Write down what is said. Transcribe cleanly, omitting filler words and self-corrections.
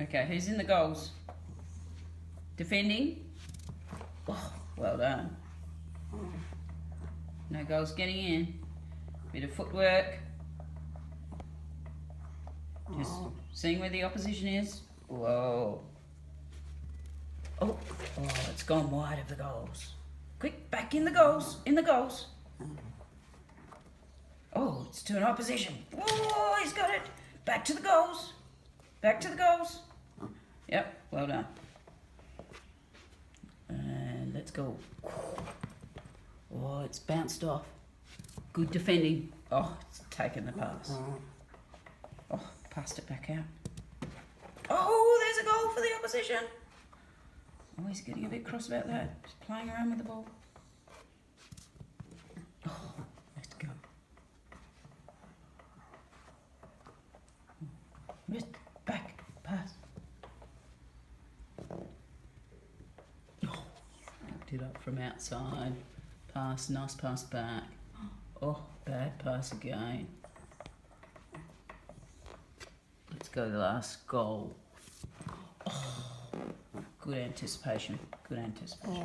Okay, who's in the goals? Defending? Oh, well done. No goals getting in. Bit of footwork. Just seeing where the opposition is. Whoa. Oh, it's gone wide of the goals. Quick, back in the goals. In the goals. Oh, it's to an opposition. Oh, he's got it. Back to the goals. Back to the goals. Yep, well done. And let's go. Oh, it's bounced off. Good defending. Oh, it's taken the pass. Oh, passed it back out. Oh, there's a goal for the opposition. Oh, he's getting a bit cross about that. Just playing around with the ball. Oh, let's go. Wrist, back, pass. Oh, picked it up from outside. Pass, nice pass back. Oh, bad pass again. Let's go to the last goal. Oh, good anticipation. Good anticipation.